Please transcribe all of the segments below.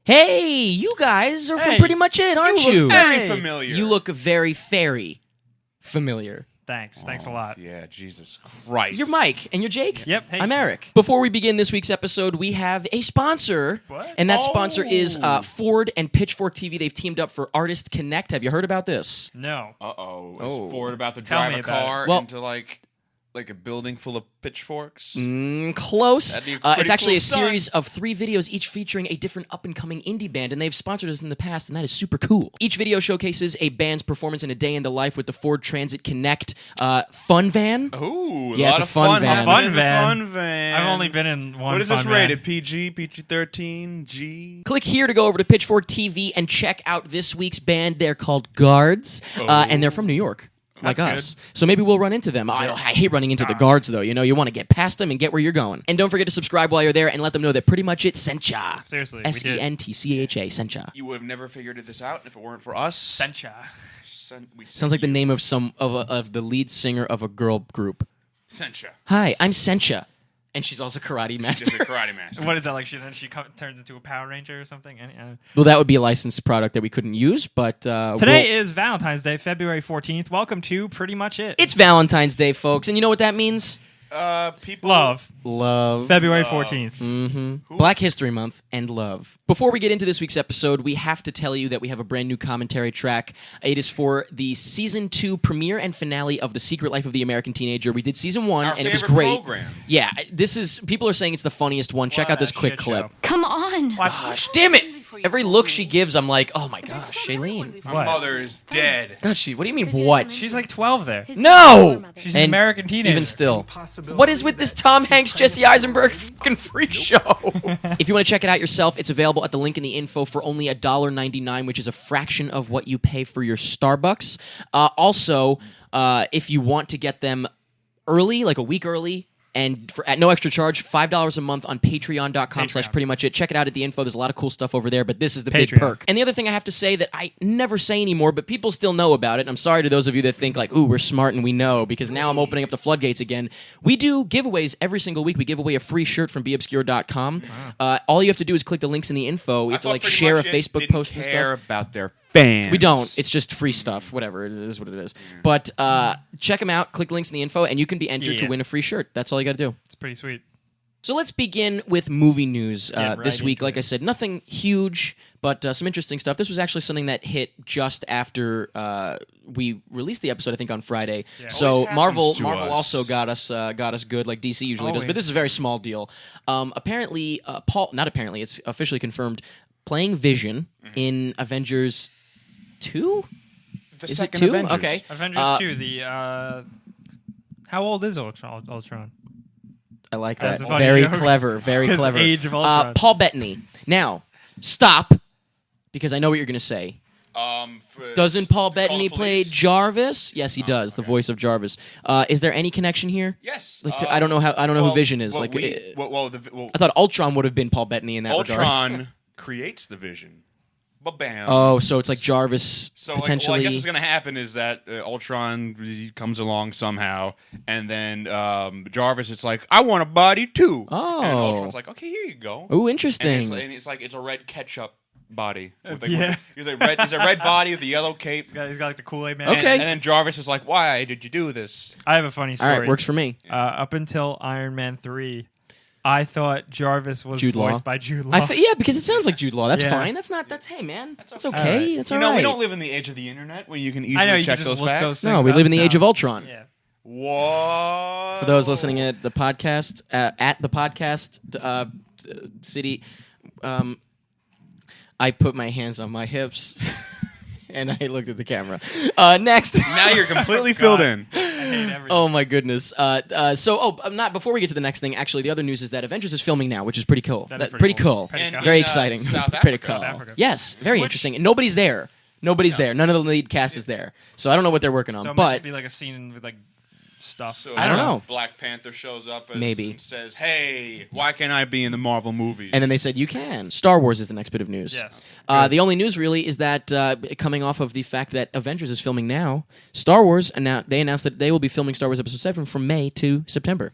Hey, you guys are from Pretty Much It, aren't you? You look very familiar. You look very familiar. Thanks a lot. Yeah, Jesus Christ. You're Mike, and you're Jake? Yep, hey. I'm Eric. Before we begin this week's episode, we have a sponsor. What? And that sponsor is Ford and Pitchfork TV. They've teamed up for Artist Connect. Have you heard about this? No. Uh-oh. Oh. Is Ford about to Tell drive me a about car it. Well- into, like a building full of pitchforks? Close. That'd be a pretty It's actually cool a stunt. series of 3 videos, each featuring a different up-and-coming indie band, and they've sponsored us in the past, and that is super cool. Each video showcases a band's performance in a day in the life with the Ford Transit Connect fun van. Ooh, Yeah, a it's lot a of fun van. happening in the Fun van. Fun van. I've only been in one. What is fun this van. rated? PG, PG-13, G? Click here to go over to Pitchfork TV and check out this week's band. They're called Guards, and they're from New York. Like That's us. So maybe we'll run into them. I hate running into the guards, though. You know, you want to get past them and get where you're going. And don't forget to subscribe while you're there and let them know that Pretty Much It sent ya. Seriously, we did. SENTCHA sent ya. You would have never figured this out if it weren't for us. Sencha. Sounds like the name of of the lead singer of a girl group. Sencha. Hi, I'm Sencha. And she's also karate master. She's a karate master. What is that like? She turns into a Power Ranger or something. Well, that would be a licensed product that we couldn't use, but Today is Valentine's Day, February 14th. Welcome to Pretty Much It. it's Valentine's Day, folks, and you know what that means? People... Love. February 14th. Mm-hmm. Black History Month and love. Before we get into this week's episode, we have to tell you that we have a brand new commentary track. It is for the Season 2 premiere and finale of The Secret Life of the American Teenager. We did Season 1, Our and it was favorite great. program. Yeah, people are saying it's the funniest one. Check What out this a quick shit clip. show. Come on. Gosh, damn it! Every look she gives, I'm like, oh my gosh, Shailene. My What? mother is dead. Gosh, what do you mean, what? She's like 12 there. No! She's an And American teenager. Even still. What is with this Tom Hanks, Jesse Eisenberg fucking freak show? If you want to check it out yourself, it's available at the link in the info for only $1.99, which is a fraction of what you pay for your Starbucks. Also, if you want to get them early, like a week early, and at no extra charge, $5 a month on patreon.com/prettymuchit. Check it out at the info. There's a lot of cool stuff over there, but this is the big Patreon. perk. And the other thing I have to say that I never say anymore, but people still know about it, and I'm sorry to those of you that think like, ooh, we're smart and we know, because now I'm opening up the floodgates again. We do giveaways every single week. We give away a free shirt from beobscure.com. All you have to do is click the links in the info. You have to like share a Facebook post and care stuff. about their fans. We don't. It's just free stuff. Whatever. It is what it is. But check them out. Click links in the info, and you can be entered to win a free shirt. That's all you got to do. It's pretty sweet. So let's begin with movie news Get this right week. into Like it. I said, nothing huge, but some interesting stuff. This was actually something that hit just after we released the episode, I think, on Friday. Yeah. So Always happens to Marvel us. also got us good, like DC usually does. But Always. this is a very small deal. Apparently, not apparently, it's officially confirmed, playing Vision in Avengers 2? The Is it second 2? Avengers. Okay. Avengers 2, the... How old is Ultron? I like That's that. a funny Very joke. clever. Very His clever. age of Ultron. Paul Bettany. Now, stop, because I know what you're going to say. Doesn't Paul Bettany play Jarvis? Yes, he does. The voice of Jarvis. Is there any connection here? Yes. Like, I don't know who Vision is. I thought Ultron would have been Paul Bettany in that regard. Ultron creates the Vision. Ba-bam. Oh, so it's like Jarvis So, potentially. I guess what's going to happen is that Ultron comes along somehow, and then Jarvis is like, I want a body too. Oh. And Ultron's like, okay, here you go. Ooh, And interesting. it's like it's a red ketchup body. Yeah. He's a red body with a yellow cape. He's got like the Kool-Aid man. Okay. And then Jarvis is like, why did you do this? I have a funny All story. right, works for me. Up until Iron Man 3, I thought Jarvis was Jude Law. voiced by Jude Law. Yeah, because it sounds like Jude Law. That's Yeah. fine. That's hey, man. That's okay. Alright. That's You all know, right. we don't live in the age of the internet where you can I easily know, you check can those just look facts. those No, things we live up in the age now. of Ultron. Yeah. What? For those listening at the podcast, city, I put my hands on my hips and I looked at the camera. Next. Now you're completely filled in. I hate everything. Oh my goodness! Before we get to the next thing, actually, the other news is that Avengers is filming now, which is pretty cool. That is Pretty pretty cool. cool. Pretty And cool. Very in, exciting. South Pretty Africa. cool. South Africa. Yes, very interesting. And nobody's there. Nobody's there. None of the lead cast is there. So I don't know what they're working on. So it might but just be like a scene with like stuff. So I don't know. Black Panther shows up Maybe. and says, hey, why can't I be in the Marvel movies? and then they said you can. Star Wars is the next bit of news. Yes. The only news really is that coming off of the fact that Avengers is filming now, Star Wars they announced that they will be filming Star Wars Episode 7 from May to September.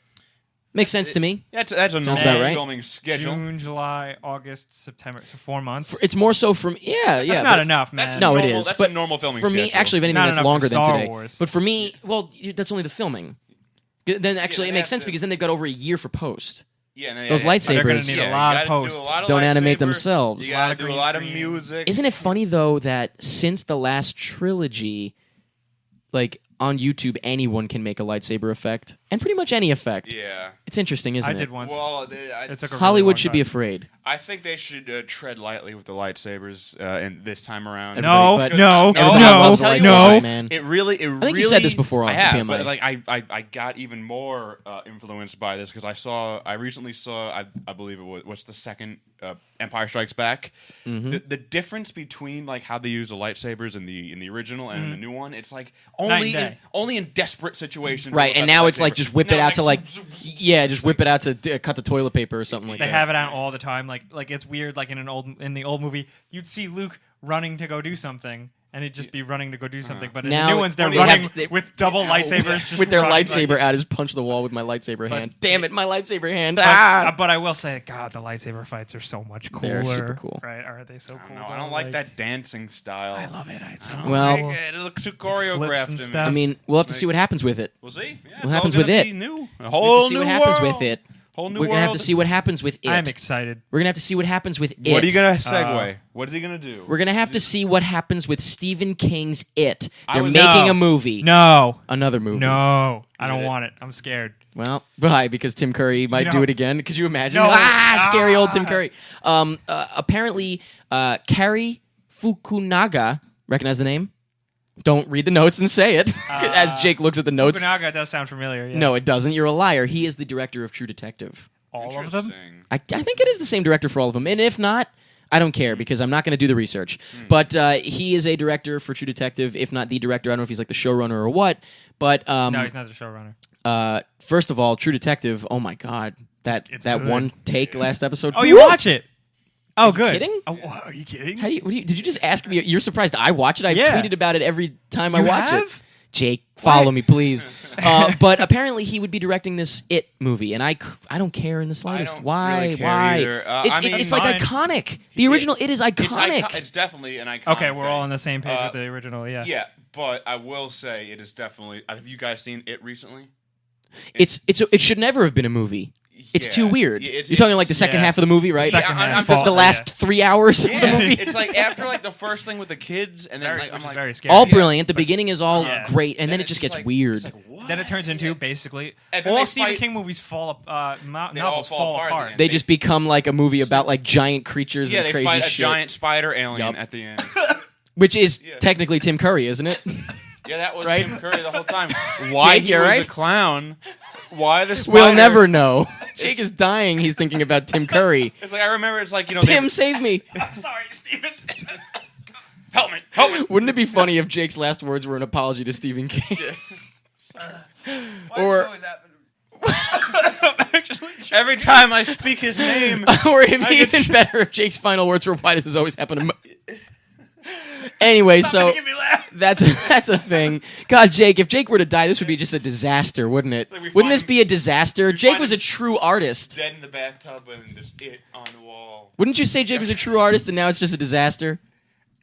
Makes sense to me. That's a Sounds normal about right. filming schedule. June, July, August, September. So 4 months. It's more so from That's not but- enough, man. that's No, it normal- is. that's but a normal filming for me, schedule. actually, if anything, Not that's enough longer for than Star today. Wars. But for me, well, that's only the filming. Then actually, they it makes have sense to- because then they've got over a year for post. Yeah, and Those lightsabers They're gonna need Yeah, a lot you of gotta do post. a lot of don't animate lightsaber, themselves. You gotta Lot of do a green lot of screen. music. Isn't it funny though that since the last trilogy, like on YouTube, anyone can make a lightsaber effect and pretty much any effect. Yeah. It's interesting, isn't I it? did once. Well, It took a really Hollywood long should be time. afraid. I think they should tread lightly with the lightsabers and this time around. No, Everybody- but no, everybody no, loves the I'll tell you lightsabers, what, man. It really, I think you said this before on I have, PMI. but like I got even more influenced by this because I recently saw, I believe it was, what's the second Empire Strikes Back. Mm-hmm. The difference between like how they use the lightsabers in the original and in the new one, it's like Night and day. only in desperate situations. Right, and now it's like just whip it Now out it's to like, zoom, zoom, zoom. yeah, just whip it out to cut the toilet paper or something like They that. have it out all the time. Like it's weird. Like in the old movie, you'd see Luke running to go do something, and he'd just be running to go do something. But in Now the new ones, they're they running have- with double lightsabers, just With their running, lightsaber like- out, just punch the wall with my lightsaber hand. Damn it, my lightsaber hand! But, Ah! but I will say, God, the lightsaber fights are so much cooler. They're super cool. Right? Aren't they so cool? No, I though? don't like that dancing style. I love it. It's so Well- cool. It looks too Flips choreographed and to me. stuff. I mean, we'll have to see what happens with it. We'll see. Yeah, What happens with it? New. A We'll whole have to see new what happens world. with it. Whole new We're gonna have to world. see what happens with it. I'm excited. We're gonna have to see what happens with it. What are you gonna segue? What is he gonna do? We're gonna have to see what happens with Stephen King's It. I They're was- making No. a movie. No, Another movie. no, I Is don't it? want it. I'm scared. Well, why? Because Tim Curry might know- do it again. Could you imagine? No. Scary old Tim Ah. Curry. Apparently, Kari Fukunaga. Recognize the name? Don't read the notes and say it. As Jake looks at the notes. Fukunaga does sound familiar. Yeah. No, it doesn't. You're a liar. He is the director of True Detective. all of them. Interesting. I think it is the same director for all of them. And if not, I don't care because I'm not going to do the research. But he is a director for True Detective, if not the director. I don't know if he's like the showrunner or what. But No, he's not the showrunner. first of all, True Detective. Oh my God, It's that good. one take last episode. Oh, you Woo! watch it? Oh, good. kidding? Oh, what, are you kidding? How do you, did you just ask me? You're surprised I watch it? I've Yeah. tweeted about it every time I You watch it. have? Jake, follow me, please. But apparently, he would be directing this It movie, and I don't care in the slightest. don't Why? really care Why? either. It's like Fine. iconic. The original It is iconic. It's definitely an iconic. Okay, we're all on the same page Uh, with the original. Yeah. Yeah, but I will say it is definitely. Have you guys seen it recently? It should never have been a movie. It's Yeah. too weird. Yeah, You're talking like the second yeah. half of the movie, right? Second Yeah, half. I'm- The last 3 hours of the Yeah, movie. it's like after like the first thing with the kids, and then Very, like, which I'm is like, very scary. All Yeah, brilliant. The beginning is all Yeah. great, and then it just it's gets like- weird. it's like, what? Then it turns into Yeah. basically And then all they Stephen fight- King movies fall all novels fall fall apart at the apart. end. They just become like a movie about like giant creatures Yeah, and they crazy fight a shit. giant spider alien Yup. at the end. Which is Yeah. technically Tim Curry, isn't it? Yeah, that was Right? Tim Curry the whole time. Why Jake, he you're was right. a clown? Why the spider? We'll never know. Jake is dying. He's thinking about Tim Curry. It's like I remember. It's like Tim, save me. Sorry, Stephen. help me, help me. Wouldn't it be funny if Jake's last words were an apology to Stephen King? Or Every time I speak his name, or if I even get- better, if Jake's final words were, "Why does this always happen to me?" Anyway, so that's a thing. God, Jake, if Jake were to die, this would be just a disaster, wouldn't it? Like we Wouldn't find this him- be a disaster? Jake find was a him- true artist. dead in the bathtub and just it on the wall. Wouldn't you say Jake was a true artist and now it's just a disaster?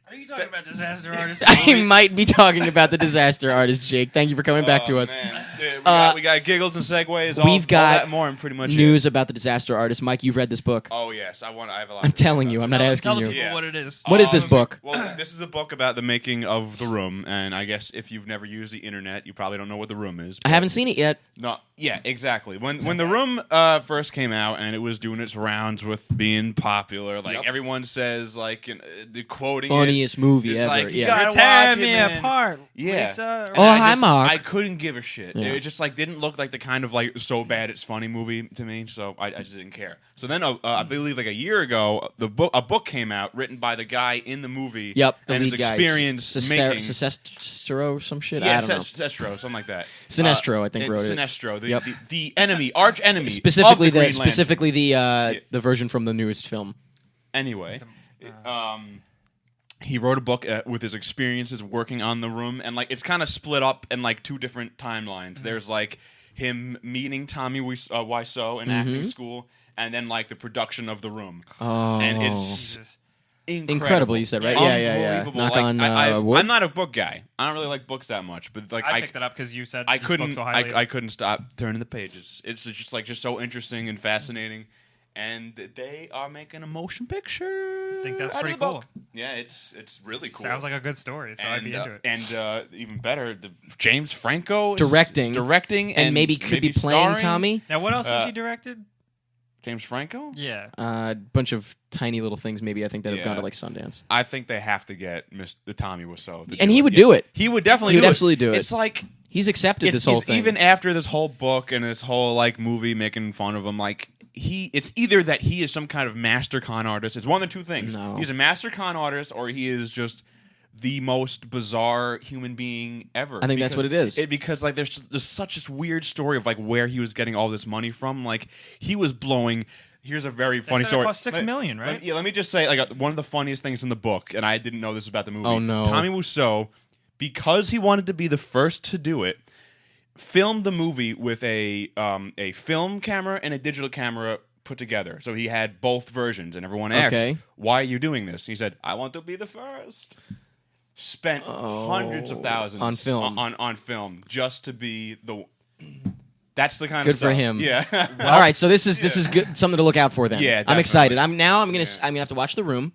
Are you talking about disaster artists? I might be talking about the disaster artist, Jake. Thank you for coming back to us. Man. Yeah, we got giggles and segues. we've all got that and more, and pretty much News It. about the disaster artist. Mike, you've read this book. Oh yes, I have a lot. I'm to say telling about you, this. I'm not asking Tell the you. people Yeah. what it is. What is this book? Well, this is a book about the making of The Room, and I guess if you've never used the internet, you probably don't know what The Room is. I haven't seen it yet. No, yeah, exactly. When The Room first came out and it was doing its rounds with being popular, like Yep. everyone says, like the quoting Funniest movie it's ever. like, you yeah. gotta You're tearing watch it, me man. apart, Yeah. Lisa. And Oh, I hi, just- Mark. I couldn't give a shit. Yeah. It just like didn't look like the kind of like so bad it's funny movie to me, so I just didn't care. So then I believe like a year ago, a book came out written by the guy in the movie. Yep, the and lead his guy. experience making. Sinestro, some shit. Yeah, I don't know. Sinestro, something like that. Sinestro, I think, and wrote it. Sinestro, Yep. the enemy, arch enemy, Specifically of the Green Lantern. specifically the version from the newest film. Anyway, he wrote a book with his experiences working on The Room, and like it's kind of split up in like two different timelines. There's like him meeting Tommy Wiseau in acting school, and then like the production of The Room. Oh, And it's Jesus. incredible. You said, right? Yeah. Unbelievable. Knock Like, on wood. I'm not a book guy. I don't really like books that much, but like I picked it up because you said I you spoke couldn't. so highly. I couldn't stop turning the pages. It's just so interesting and fascinating, and they are making a motion picture. I think that's out of pretty the cool. book. Yeah, it's really cool. Sounds like a good story, so I'd be into it. And even better, James Franco is Directing, and maybe could be playing starring. Tommy. Now, what else has he directed? James Franco. Yeah. A bunch of tiny little things, maybe I think that have gone Yeah. to like Sundance. I think they have to get the Tommy Wiseau, And he would do it. He would definitely. He would do absolutely do it. It's like He's accepted this whole it's thing. even after this whole book and this whole like movie making fun of him. Like it's either that he is some kind of master con artist. It's one of the two things. No. He's a master con artist, or he is just the most bizarre human being ever. I think that's what it is. Because like there's such this weird story of like where he was getting all this money from. Like he was blowing. Here's a very funny said it story. cost $6 million, right? Let me just say, like one of the funniest things in the book, and I didn't know this about the movie. Oh, no. Tommy Wiseau, because he wanted to be the first to do it, filmed the movie with a film camera and a digital camera put together. So he had both versions, and everyone asked, Okay. "Why are you doing this?" He said, "I want to be the first." Spent hundreds of thousands on film. on film just to be the. That's the kind Good of stuff. for him. Yeah. All right, so this is good, something to look out for then. Yeah, I'm definitely. excited. I'm gonna have to watch The Room,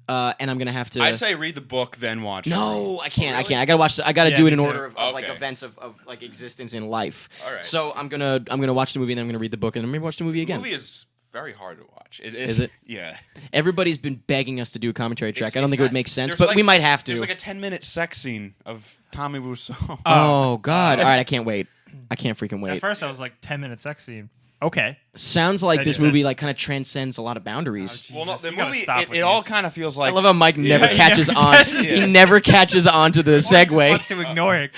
and I'm gonna have to. I'd say read the book, then watch. No, I can't. Oh, I really? can't. I gotta watch. I gotta Yeah, do it me in too. order of like Okay. events of like existence in life. All right. So I'm gonna watch the movie and then I'm gonna read the book and then maybe watch the movie The again. movie is very hard to watch. Is it? Yeah. Everybody's been begging us to do a commentary track. It's- I don't it's think it would not- make sense, there's but like- we might have to. There's like a 10-minute sex scene of Tommy Wiseau. Oh God! All right, I can't wait. I can't freaking At wait. first, I was like 10-minute sex scene. Okay. Sounds like I this just- movie like kind of transcends a lot of boundaries. Well, no, Jesus, the you gotta movie stop it with all these. kind of feels I like. love how Mike never he catches never on. catches He it. never catches on to the He just segue. wants to ignore it.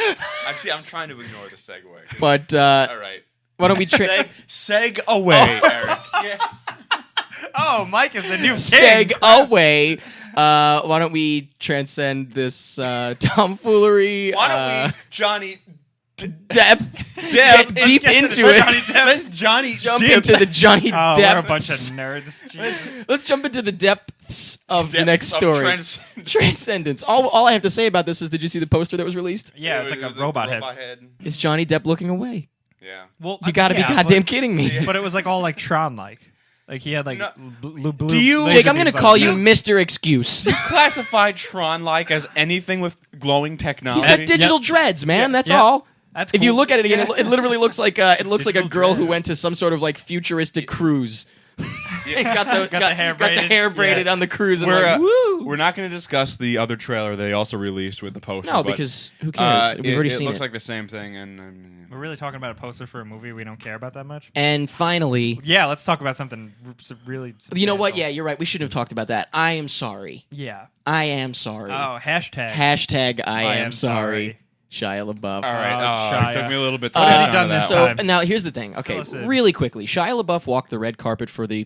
Actually, I'm trying to ignore the segue. But All right. why don't we Seg away, Eric. Yeah. Oh, Mike is the new seg king. away? Why don't we transcend this tomfoolery? Why don't we, Johnny Get deep get to into the it. Johnny Depp. Let's Johnny Jump Depp. into the Johnny Oh, Depp. we're a bunch of nerds. Jesus. Let's jump into the depths of the Depths next of story. Transcendence. All I have to say about this is, did you see the poster that was released? Yeah, it's like a The robot head. Is Johnny Depp looking away? Yeah. Well, You gotta be goddamn kidding me. But it was like all like Tron-like. Like he had like No. blue. Do you- Jake, I'm gonna beams on call his you head. Mr. Excuse. Classified Tron like as anything with glowing technology. He's got digital dreads, man. That's Yeah. all. That's If you cool. look at it again, it literally looks like a Digital girl who dreads. went to some sort of like futuristic cruise. got the hair got the braided. hair braided Yeah. on the cruise. And We're, like, woo! We're not going to discuss the other trailer they also released with the poster. No, but, because who cares? We've already it seen looks it. like the same thing, and We're really talking about a poster for a movie we don't care about that much. And finally, Yeah, let's talk about something really. you know what? substantial. Yeah, you're right. We shouldn't have talked about that. I am sorry. Yeah. I am sorry. Oh, hashtag. Hashtag I I am am sorry. sorry. Shia LaBeouf. all right. Shia. It took me a little bit to What has get he done onto this that time? one. So now here's the thing. Okay, Fill us in. really quickly, Shia LaBeouf walked the red carpet for the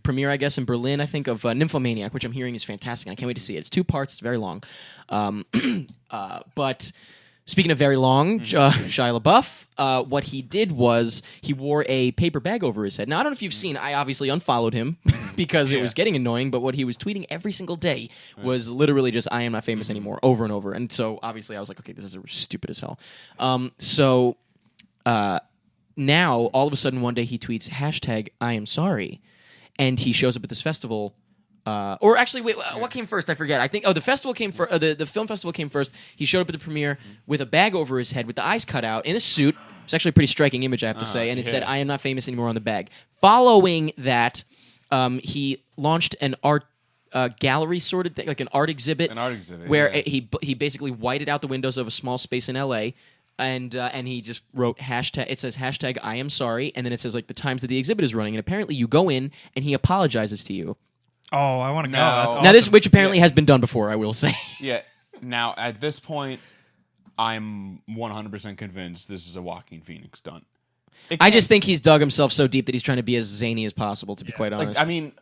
premiere, I guess, in Berlin. I think of Nymphomaniac, which I'm hearing is fantastic. I can't wait to see it. It's 2 parts. It's very long. But speaking of very long, Shia LaBeouf, what he did was he wore a paper bag over his head. Now I don't know if you've seen. I obviously unfollowed him because it was getting annoying. But what he was tweeting every single day was literally just "I am not famous anymore" over and over. And so obviously I was like, okay, this is stupid as hell. Now all of a sudden one day he tweets hashtag I am sorry, and he shows up at this festival. Or actually, wait, what came first? I forget. I think the festival came first. The film festival came first. He showed up at the premiere with a bag over his head, with the eyes cut out, in a suit. It's actually a pretty striking image, I have to say. And it said, "I am not famous anymore" on the bag. Following that, he launched an art gallery sort of thing, like an art exhibit. An art exhibit, where yeah. he basically whited out the windows of a small space in L.A. And he just wrote hashtag. It says hashtag I am sorry, and then it says like the times that the exhibit is running. And apparently, you go in and he apologizes to you. Oh, I want to go. No. That's awesome. Now, this, which apparently has been done before, I will say. Yeah. Now, at this point, I'm 100% convinced this is a Joaquin Phoenix stunt. I just think he's dug himself so deep that he's trying to be as zany as possible, to be quite honest. I mean,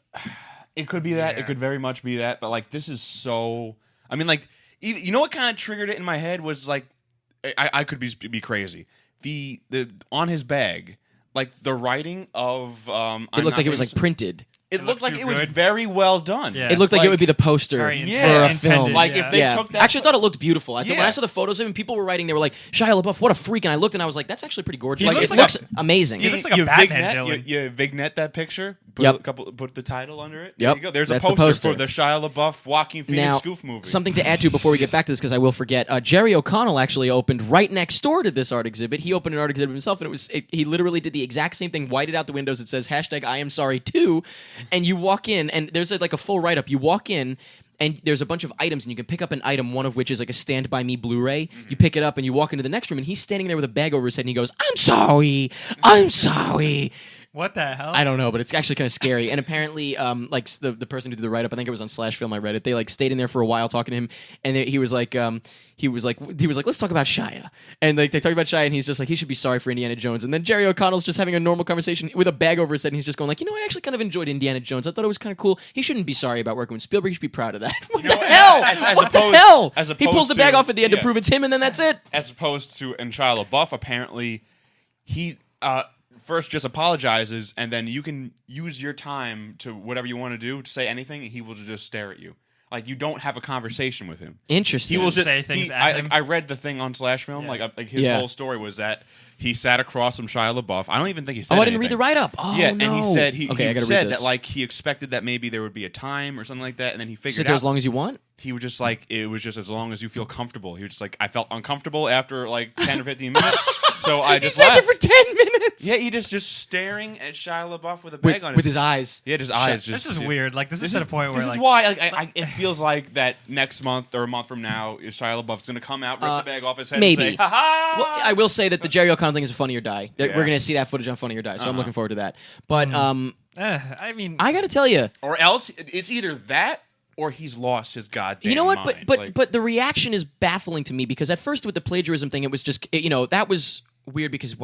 it could be that. Yeah. It could very much be that. But like, this is so. I mean, like, you know what kind of triggered it in my head was like, I could be crazy. the on his bag, like the writing of It looked like it was like printed. It looked like too it was good. very well done. Yeah. It looked like it would be the poster Very for Yeah. a film. intended, Like yeah. if they took that. Actually, I thought it looked beautiful. I thought when Yeah. I saw the photos of him, people were writing. They were like, "Shia LaBeouf, what a freak!" And I looked and I was like, "That's actually pretty gorgeous. He Like, looks it like looks amazing." He looks like a Batman villain. You vignette that picture. Put Yep. Put the title under it. Yep. There you go. There's That's a the poster poster. for the Shia LaBeouf Joaquin Phoenix Now, Goof movie. something to add to before we get back to this, because I will forget. Jerry O'Connell actually opened right next door to this art exhibit. He opened an art exhibit himself, and he literally did the exact same thing. Whited out the windows. It says #I am sorry too, and you walk in, and there's like a full write up. You walk in. And there's a bunch of items, and you can pick up an item, one of which is like a Stand By Me Blu-ray. You pick it up, and you walk into the next room, and he's standing there with a bag over his head, and he goes, "I'm sorry, I'm sorry." What the hell? I don't know, but it's actually kind of scary. And apparently, like the person who did the write up, I think it was on /film. I read it. They like stayed in there for a while talking to him, and he was like, let's talk about Shia. And like they talk about Shia, and he's just like, he should be sorry for Indiana Jones. And then Jerry O'Connell's just having a normal conversation with a bag over his head, and he's just going like, I actually kind of enjoyed Indiana Jones. I thought it was kind of cool. He shouldn't be sorry about working with Spielberg. He should be proud of that. What the hell? What the hell? He pulls the bag off at the end to prove it's him, and then that's it. As opposed to in Shia LaBeouf, apparently he first just apologizes, and then you can use your time to whatever you want to do to say anything, and he will just stare at you. Like you don't have a conversation with him. Interesting. He will just say things at him. I read the thing on /film. Yeah. Like his whole story was that he sat across from Shia LaBeouf. I don't even think he said. I didn't read anything. the write up. Oh Yeah, no. and he said he I gotta said read this. that like he expected that maybe there would be a time or something like that, and then he Sit figured there out as long as you want. he was just like it was just as long as you feel comfortable. He was just like I felt uncomfortable after like 10 or 15 minutes, so I just he sat left. there for 10 minutes. Yeah, he just staring at Shia LaBeouf with a bag on with his eyes. Yeah, his eyes. This Just is weird. Like this is at a point where this like is why it feels like that next month or a month from now, Shia LaBeouf's gonna come out, rip the bag off his head, maybe. and say, "Ha ha!" Well, I will say that the Jerry O'Connell thing is a Funny or Die. Yeah. We're going to see that footage on Funny or Die, so I'm looking forward to that. But I mean, I got to tell you, Or else it's either that or he's lost his goddamn you know what? mind. But the reaction is baffling to me because at first with the plagiarism thing, it was just that was weird because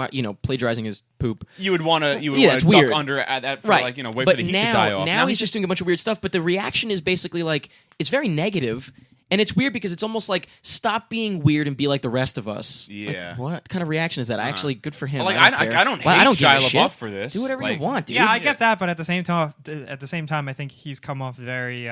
plagiarizing is poop. you would want to it's duck weird. under at that for Right. like wait but for the heat now, to die off. Now he's just doing a bunch of weird stuff. But the reaction is basically like it's very negative. And it's weird because it's almost like stop being weird and be like the rest of us. Yeah. Like, what kind of reaction is that? Actually, good for him. Like, I don't care. I don't hate Well, I don't give Shia a LaBeouf shit. for this. Do whatever Like, you want, dude. yeah, I get that, but at the same time, I think he's come off very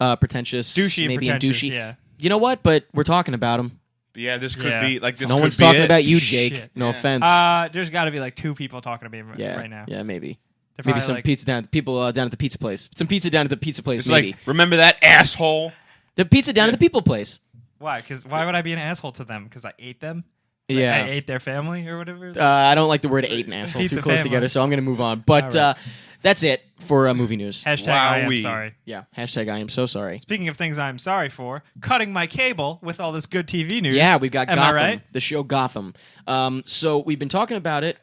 Pretentious, douchey, maybe and and pretentious. douchey. Yeah. You know what? But we're talking about him. Yeah, this could Yeah. be like this. No could one's be talking it. about you, Jake. Shit. No Yeah. offense. There's got to be like two people talking to me yeah, right now. yeah, maybe. They're Maybe probably some like, pizza down. People down at the pizza place. Some pizza down at the pizza place. It's maybe like remember that asshole. the pizza down at the people place. Why? Because why would I be an asshole to them? Because I ate them. Like, Yeah. I ate their family or whatever. I don't like the word "ate" and "asshole" Pizza too close family. together, so I'm going to move on. But All right. that's it for movie news. Hashtag I am Wowee. sorry. Yeah. Hashtag I am so sorry. Speaking of things I'm sorry for, cutting my cable with all this good TV news. Yeah, we've got Am Gotham, I right? the show Gotham. So we've been talking about it.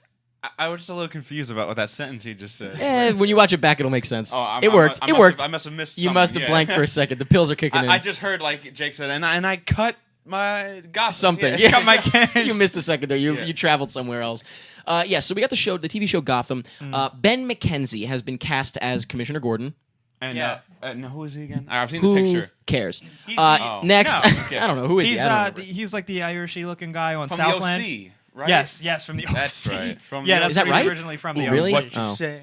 I was just a little confused about what that sentence he just said. When you watch it back, it'll make sense. Oh, It worked. I It must worked. Have, I must have missed. You something, must have yeah. blanked for a second. The pills are kicking in. I just heard like Jake said, and I cut my Gotham. Something. Yeah, Yeah. cut my You missed a second there. You Yeah. you traveled somewhere else. So we got the TV show Gotham. Ben McKenzie has been cast as Commissioner Gordon. And Yeah. no, who is he again? I've seen Who the picture cares? He's Next, no. I don't know who is He's he. I don't remember. he's like the Irishy looking guy on from Southland. the OC, right? Yes, from the OC. That's right. From yeah, the that's Is that he's right? originally from the Ooh, really? OC. What you Oh. say?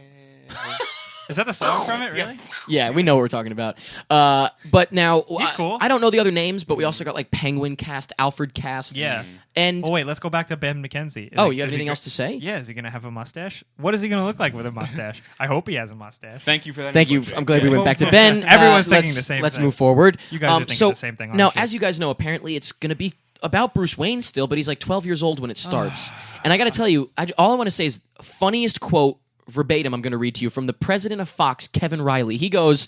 Is that the song from it? Really? Yeah, we know what we're talking about. But now He's cool. I don't know the other names, but we also got like Penguin cast, Alfred cast. Yeah. And Oh wait, let's go back to Ben McKenzie. you have anything else to say? Yeah, is he gonna have a mustache? What is he gonna look like with a mustache? I hope he has a mustache. Thank you for that. Thank you. input, Jake. I'm glad we Yeah. went back to Ben. Everyone's thinking let's- the same Let's thing. move forward. You guys are thinking so the same thing, Now, aren't you? as you guys know, apparently it's going to be about Bruce Wayne still, but he's like 12 years old when it starts. And I got to tell you, all I want to say is funniest quote verbatim I'm going to read to you from the president of Fox, Kevin Riley. He goes,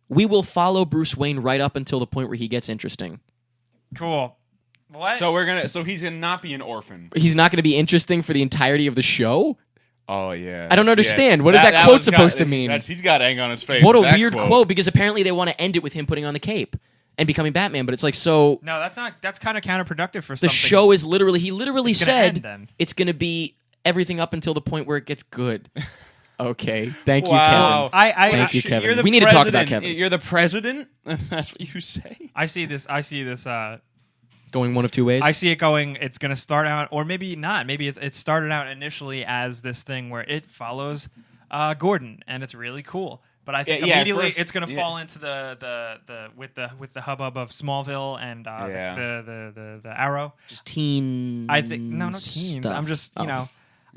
"We will follow Bruce Wayne right up until the point where he gets interesting." Cool. What? So he's gonna not be an orphan. He's not going to be interesting for the entirety of the show? Oh yeah. I don't understand. Yeah. What is that quote one's supposed to mean? He's got egg on his face. What a with that weird quote, because apparently they want to end it with him putting on the cape and becoming Batman, but it's like, so No, that's kind of counterproductive for the something. show is literally, he literally It's gonna said end then. it's going to be everything up until the point where it gets good. Okay. Thank you, Wow. Kevin. Thank you, Kevin. We need to talk about Kevin. You're the president. That's what you say. I see this. Go Going one of two ways. I see it going. It's going to start out, or maybe not. Maybe it started out initially as this thing where it follows Gordon, and it's really cool. But I think immediately it's going to fall into the with the hubbub of Smallville and the Arrow. Just teen. I think no teens. Stuff. I'm just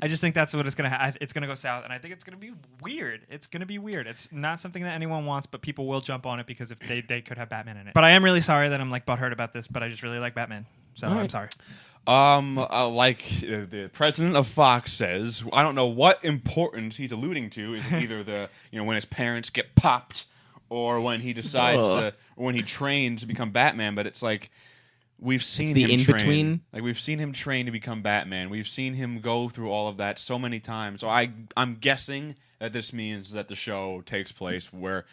I just think that's what it's gonna it's gonna go south, and I think it's gonna be weird. It's gonna be weird. It's not something that anyone wants, but people will jump on it because if they could have Batman in it. But I am really sorry that I'm like butthurt about this, but I just really like Batman, so I'm sorry. Like the president of Fox says, I don't know what importance he's alluding to. Is it either the when his parents get popped, or when he decides or when he trains to become Batman? But it's like we've seen the him in-between. Like we've seen him train to become Batman. We've seen him go through all of that so many times. So I'm guessing that this means that the show takes place where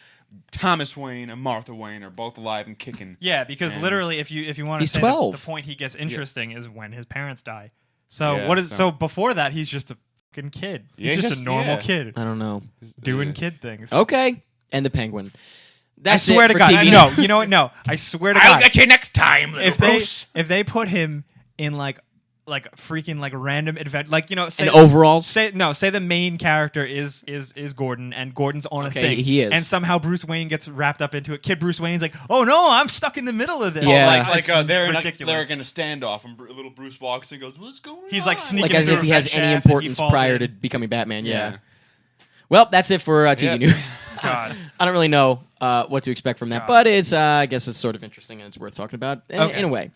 Thomas Wayne and Martha Wayne are both alive and kicking. Yeah, because literally, if you want to He's say 12. the point he gets interesting is when his parents die. So so before that he's just a fucking kid. He's just a normal kid I don't know. doing kid things. Okay, and the Penguin. That's I swear it to for God, TV. no. You know what? No, I swear to God. I'll get you next time, little Bruce. If they put him in like freaking like random event, like say And overalls. Say the main character is Gordon, and Gordon's on a thing. he is. And somehow Bruce Wayne gets wrapped up into it. Kid Bruce Wayne's like, oh no, I'm stuck in the middle of this. Yeah. They're in ridiculous. a standoff, and little Bruce walks and goes, "What's going on?" He's like sneaking Like as into if he a has vent any shaft and he importance falls prior in. to becoming Batman. Yeah. Well, that's it for TV news. God. I don't really know what to expect from that, but it's I guess it's sort of interesting and it's worth talking about in a way.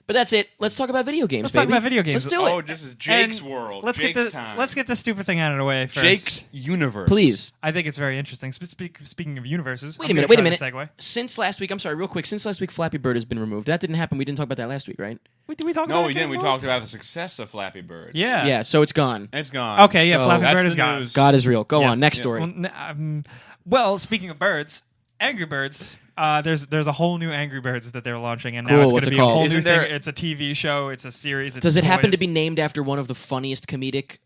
But that's it. Let's talk about video games. Let's talk baby. about video games. Let's do it. Oh, this is Jake's And world. Let's Jake's time. Let's get the stupid thing out of the way first. Jake's universe. Please. I think it's very interesting. Speaking of universes, Wait a minute. Segue. Since last week, I'm sorry, real quick. Since last week, Flappy Bird has been removed. That didn't happen. We didn't talk about that last week, right? Did we talk about No, it we didn't. We getting talked removed? about the success of Flappy Bird. Yeah. Yeah. So it's gone. It's gone. Okay, yeah, So Flappy That's Bird the is gone. news. God is real. Go Yes. on. Next Yeah. story. Well, speaking of birds, Angry Birds. There's a whole new Angry Birds that they're launching, and Cool, now it's going what's to it be a called? whole new Isn't there- thing. It's a TV show. It's a series. It's Does it happen to toys. be named after one of the funniest comedic?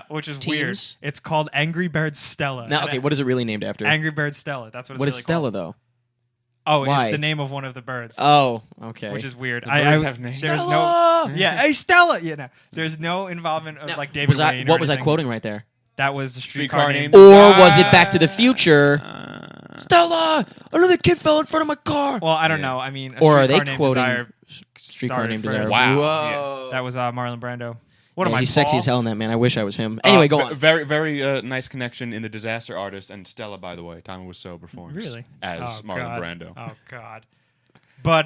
which is weird. teams? It's called Angry Birds Stella. Now, And okay, what is it really named after? Angry Birds Stella. That's what it's What really is Stella called. though? Oh, Why? it's the name of one of the birds. Oh, okay. Which is weird. The birds have names. There's Stella! no, yeah, hey Stella. Yeah, no, there's no involvement of Now, like David Wayne. or what was I anything. quoting right there? That was the Streetcar streetcar Named name. Or was it Back to the Future? Stella, another kid fell in front of my car. Well, I don't know. I mean, Or are they Streetcar Named quoting Desire Streetcar started Named first. Desire? Wow. Whoa. That was Marlon Brando. What am Yeah, I? he's sexy Paul? as hell in that, man. I wish I was him. Anyway, go on. Very, very nice connection in the Disaster Artist and Stella, by the way. Tommy Wiseau performs Really? as Oh, Marlon God. Brando. Oh God. But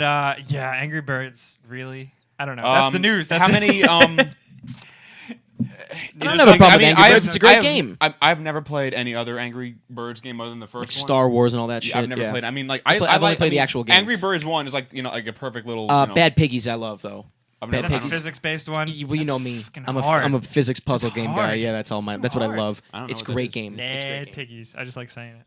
yeah, Angry Birds. Really? I don't know. That's the news. That's How many? I don't have a problem with Angry Birds. It's a great game. I've never played any other Angry Birds game other than the first Like one. Star Wars and all that Yeah, shit. I've never yeah. played. I mean, like I've only played the actual game. Angry Birds 1 is like like a perfect little. Bad Piggies, I love though. I've Bad Is that the Piggies. physics-based one? You That's know me. fucking I'm hard. a physics puzzle It's game hard. guy. Yeah, that's all my. It's That's what I hard. love. I don't know It's what that great is. game. It's a great Bad game. piggies. I just like saying it.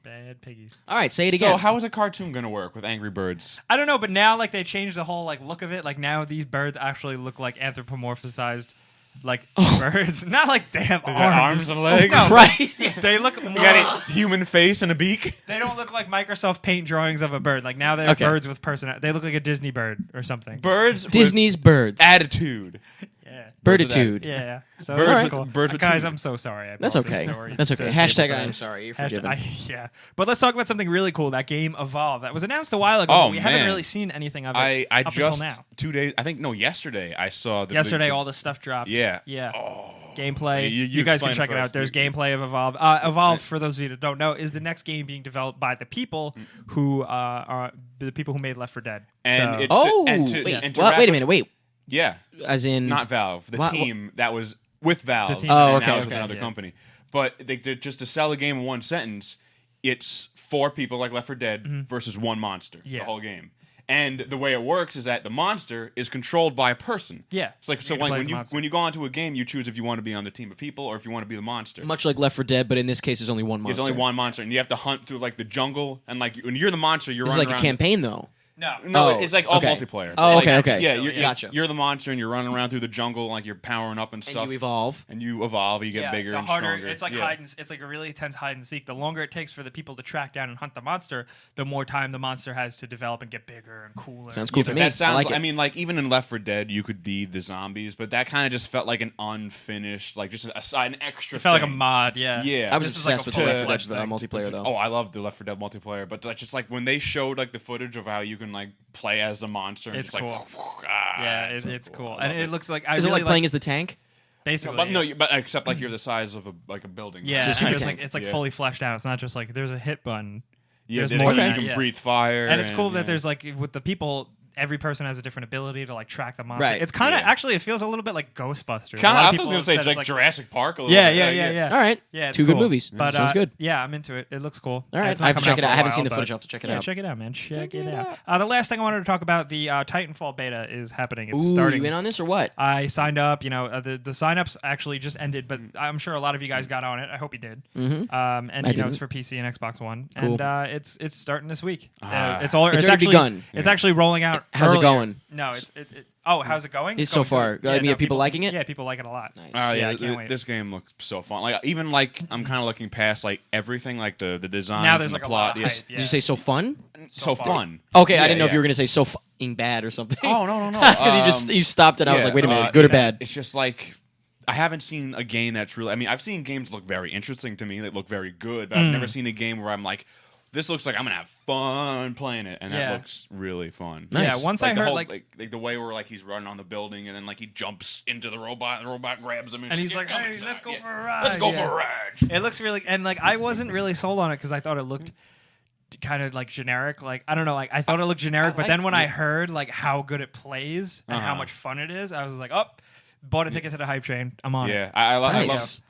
Bad piggies. All right, say it again. So how is a cartoon gonna work with Angry Birds? I don't know, but now like they changed the whole like look of it. Like now these birds actually look like anthropomorphized, like birds. Not like they have arms. and legs. No, Christ. they look more. You got a human face and a beak. They don't look like Microsoft Paint drawings of a bird. Like now they're Okay. birds with personality. They look like a Disney bird or something. Birds. Disney's birds. with attitude. Yeah. Birditude. Yeah. So Birds that's with- cool. birds with Guys, two. I'm so sorry. I That's brought this okay. story That's okay. to Hashtag table I'm today. sorry. You're Hashtag- forgiven. yeah. But let's talk about something really cool. That game Evolve. That was announced a while ago. Oh, but we haven't man. really seen anything of it I up just until now. 2 days. I think no. Yesterday I saw the Yesterday, all the stuff dropped. Yeah. Yeah. Oh. Gameplay. You You guys can explain it check it out. first. There's gameplay of Evolve. Evolve, for those of you that don't know, is the next game being developed by the people who are the people who made Left 4 Dead. And So- it's Oh, and to, wait. and to What? wrap Wait a up- minute. Wait. Yeah, As in not Valve. The What- team that was with Valve. The team Oh, and okay, now it's with okay. another Yeah. company. But just to sell a game in one sentence, it's 4 people like Left 4 Dead versus one monster. Yeah. The whole game. And the way it works is that the monster is controlled by a person. Yeah. It's like You so get to play as when a you monster. when you go onto a game, you choose if you want to be on the team of people or if you want to be the monster. much like Left 4 Dead, but in this case, there's only one monster. There's only one monster, and you have to hunt through like the jungle, and like when you're the monster, you're This is running like a around. campaign, though. No, it's like all multiplayer. Oh, like, okay. Yeah, gotcha. You're the monster, and you're running around through the jungle, like you're powering up and stuff. And you evolve. You get bigger and stronger. It's like it's like a really intense hide and seek. The longer it takes for the people to track down and hunt the monster, the more time the monster has to develop and get bigger and cooler. Sounds cool to me. That sounds. I mean, like even in Left 4 Dead, you could be the zombies, but that kind of just felt like an unfinished, like just an extra. It felt like a mod. Yeah. I was obsessed with the Left 4 Dead multiplayer though. Oh, I love the Left 4 Dead multiplayer, but just like when they showed like the footage of how you can like play as the monster, and it's cool. Like, it's cool, and it looks like is it like playing as the tank? Basically, but except like you're the size of a building. Yeah, so it's like fully fleshed out. It's not just like there's a hit button. Yeah, there's more you can breathe fire, and it's cool that there's like with the people. Every person has a different ability to like track the monster. Right. It's kind of actually it feels a little bit like Ghostbusters. I was gonna say like Jurassic Park. A little bit. Yeah. All right. Yeah. Two good movies. But sounds good. Yeah, I'm into it. It looks cool. All right. I have to check it out. I haven't seen the footage. I'll have to check it out. Check it out, man. Check it out. The last thing I wanted to talk about, the Titanfall beta is happening. It's starting. You in on this or what? I signed up. You know, the signups actually just ended, but I'm sure a lot of you guys got on it. I hope you did. Mm-hmm. And you know, it's for PC and Xbox One. Cool. And it's starting this week. It's already actually begun. It's actually rolling out. How's it going? No, how's it going? It's so far. Yeah, people liking it? Yeah, people like it a lot. Nice. Yeah, I can't wait. This game looks so fun. Like even like I'm kind of looking past like everything, like the design. Now there's and like the a lot plot. of Yes. hype. Yeah. Did you say so fun? So fun. Okay, I didn't know if you were gonna say so fucking bad or something. Oh no. Because you stopped and I was like, wait a minute, good or bad? It's just like I haven't seen a game that's really. I mean, I've seen games look very interesting to me. They look very good, but I've never seen a game where I'm like, this looks like I'm gonna have fun playing it, and that looks really fun. Nice. Yeah, once like I heard like the way where like he's running on the building, and then like he jumps into the robot, and the robot grabs him, and he's like, "Hey, let's go for a ride." Let's go for a ride. It looks really, and like I wasn't really sold on it because I thought it looked kind of like generic. Like I don't know, like I thought it looked generic, but then when I heard like how good it plays and how much fun it is, I was like, oh. Bought a ticket to the hype train. I'm on it. Yeah, I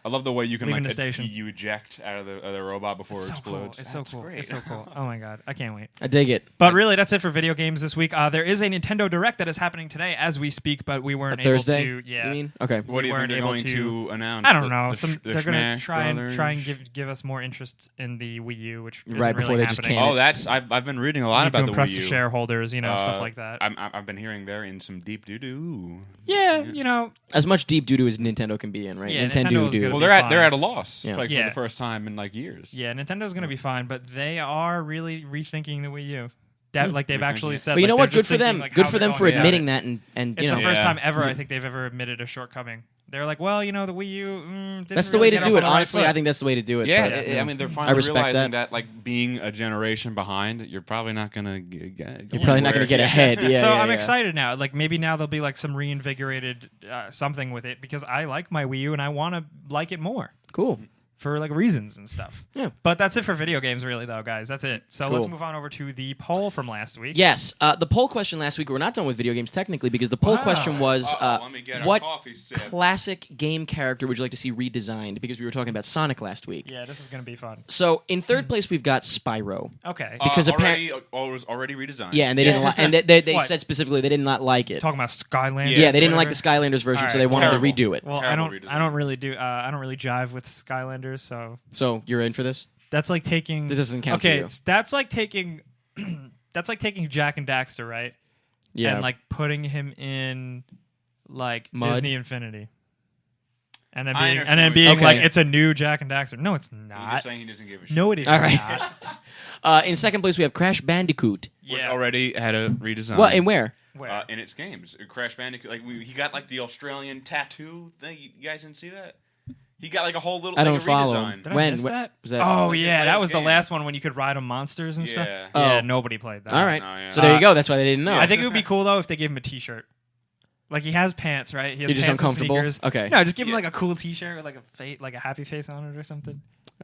love the way you can Leaving like the station. you eject out of the robot before it explodes. Cool. It's so cool. Great. It's so cool. Oh my god, I can't wait. I dig it. But really, that's it for video games this week. There is a Nintendo Direct that is happening today as we speak, but we weren't able Thursday, to. Yeah. you mean? Okay. What do you think they're going to announce? I don't know. They're going to try and give us more interest in the Wii U, which isn't right before really they just happening. can't. I've been reading a lot about to the impress Wii U. the shareholders, stuff like that. I've been hearing they're in some deep doo doo. Yeah, as much deep doo doo as Nintendo can be in, right? Yeah, Nintendo Nintendo's doo. good. Well, be they're fine. at a loss Yeah. like for the first time in like years. Yeah, Nintendo's going to be fine, but they are really rethinking the Wii U. Like they've actually said. But you know what? Good for thinking, them. like, Good how for they're them for going about admitting it. that, and It's you know. the first time ever I think they've ever admitted a shortcoming. They're like, well, the Wii U. Didn't That's the really way to get do off it. on the right Honestly, foot. I think that's the way to do it. Yeah, but, I mean, they're I finally respect realizing that. like being a generation behind, you're probably not gonna get. You're probably not going to get ahead. Yeah. So yeah, I'm yeah. excited now. Like maybe now there'll be like some reinvigorated something with it because I like my Wii U and I want to like it more Cool. for like reasons and stuff. Yeah. But that's it for video games, really, though, guys. That's it. So Cool. let's move on over to the poll from last week. Yes, the poll question last week. We're not done with video games technically because the poll question was, let me get our what coffee sip. classic game character would you like to see redesigned? Because we were talking about Sonic last week. Yeah, this is gonna be fun. So in third place we've got Spyro. Okay. Because it was already redesigned. Yeah, and they didn't like, and they What? said specifically they did not like it. Talking about Skylanders. Yeah, they didn't like whatever. the Skylanders version, so All they right, wanted terrible. to redo it. Well, Terrible I don't really jive with Skylanders, so So you're in for this? that's like taking. This doesn't count for Okay, you. that's like taking. That's like taking Jack and Daxter, right? Yeah. And like putting him in like Mud. Disney Infinity. And then I being, understand and then what being you're like, saying. it's a new Jack and Daxter. No, it's You're not. just saying he doesn't give a shit. No, it is All right. not. In second place we have Crash Bandicoot. Which Yeah. already had a redesign. What and where? Where? In its games, Crash Bandicoot. Like he got like the Australian tattoo thing. You guys didn't see that? He got like a whole little. I don't like, a follow. redesign. Did I When? miss that? Was that? Oh Like his yeah, that latest was the game. last one when you could ride on monsters and stuff. Yeah. Yeah, Oh. nobody played that. All right. No, yeah. So there you go. That's why they didn't know. I think it would be cool though if they gave him a T-shirt. Like he has pants, right? He has You're just pants and uncomfortable? sneakers. Okay. No, just give him Yeah. like a cool T-shirt with like a happy face on it or something.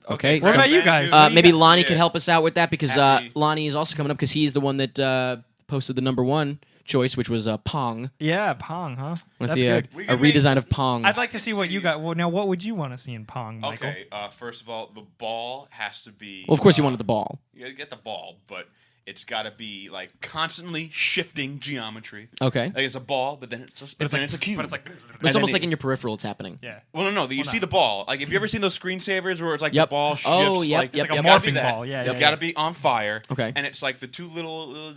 Okay. What so- about you guys? maybe Lonnie could help us out with that because Happy. Lonnie is also coming up because he's the one that posted the number one choice, which was Pong. Yeah, Pong, huh? Let's That's see good. We a could make- redesign of Pong. I'd like to see what you got. Well, now what would you want to see in Pong, Michael? Okay. First of all, the ball has to be. Well, of course you wanted the ball. You get the ball, but it's got to be like constantly shifting geometry. Okay. Like it's a ball, but then it's a cube. But it's like. But it's almost like in your peripheral it's happening. Yeah. Well, no. You see the ball. Like, have you ever seen those screensavers where it's like Yep. the ball shifts? Oh, yep, like, yep, it's like yep. a morphing Morphing ball, yeah, It's yeah, got to yeah. be on fire. Okay. And it's like the two little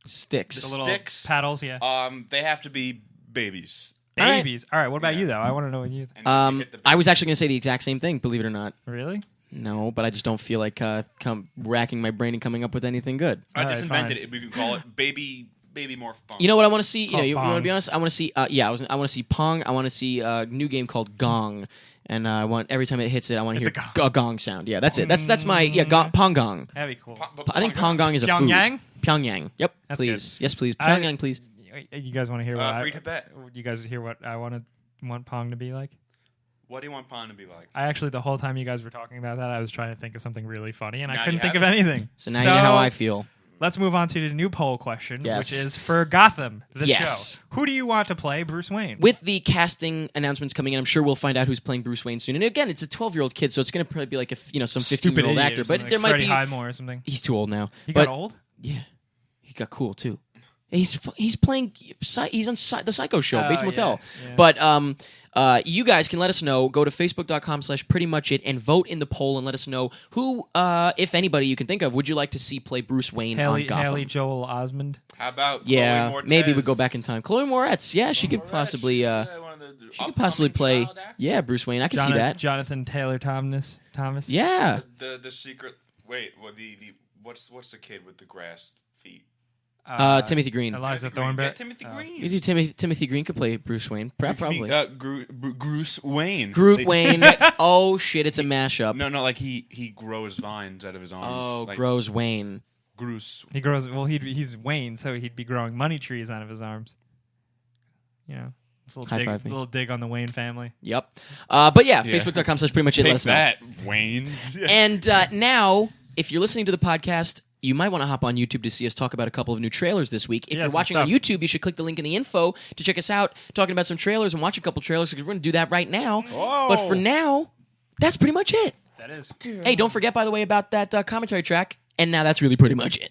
Sticks. The little sticks, paddles, yeah. They have to be babies. Babies. All right. What about Yeah. you though? I want to know what you. And you hit the I was actually going to say the exact same thing, believe it or not. Really? No, but I just don't feel like racking my brain and coming up with anything good. I just Alright, invented fine. it. We can call it baby morph pong. You know what I want to see? You want to Bong. be honest? I want to see. I want to see Pong. I want to see a new game called Gong, and I want every time it hits it, I want to It's hear a a gong sound. Yeah, that's it. That's my Pong Gong. That'd be cool. I think Pong Gong is a food. Pyongyang? Pyongyang. Yep. That's Please. Yes, please. I- Pyongyang, please. You guys want to hear what free Tibet. You guys hear what I want Pong to be like? What do you want pong to be like? I actually, the whole time you guys were talking about that, I was trying to think of something really funny, and Now I couldn't you think have of it. anything. So now you know how I feel. Let's move on to the new poll question, Yes. which is for Gotham, the Yes. show. Who do you want to play Bruce Wayne? With the casting announcements coming in, I'm sure we'll find out who's playing Bruce Wayne soon. And again, it's a 12-year-old kid, so it's going to probably be like some Stupid 15-year-old idiot actor. or But something, there like might Freddie be. Highmore or something. He's too old now. He But got old? yeah, he got cool too. He's playing. He's on the Psycho Show, Oh, Bates Motel. yeah. But you guys can let us know. Go to facebook.com/prettymuchit and vote in the poll and let us know who, if anybody you can think of, would you like to see play Bruce Wayne on Gotham. Haley Joel Osment. How about Yeah, Chloe Moretz? maybe we go back in time. Chloe Moretz, yeah, she could possibly, she could possibly play, yeah, Bruce Wayne. I can see that. Jonathan Taylor Thomas. Yeah, The secret. Wait, what what's the kid with the grass feet? Timothy Green. Eliza Timothy Green. Thornberg. Yeah, Timothy Oh. Green. You do Timothy Green could play Bruce Wayne, probably. Bruce Wayne. Groot They- Wayne. Oh shit, it's a mashup. No, like he grows vines out of his arms. Oh, like grows Wayne. Bruce. He grows. Well, he's Wayne, so he'd be growing money trees out of his arms. You know, it's a High five me. little dig on the Wayne family. Yep. But yeah, Yeah. facebook.com/prettymuchit. Let Take us know. that, Wayne's. And now, if you're listening to the podcast, you might want to hop on YouTube to see us talk about a couple of new trailers this week. If Yeah, you're some watching on stuff. YouTube, you should click the link in the info to check us out, talking about some trailers and watch a couple trailers, because we're going to do that right now. Whoa. But for now, that's pretty much it. That is. Hey, don't forget, by the way, about that commentary track. And now that's really pretty much it.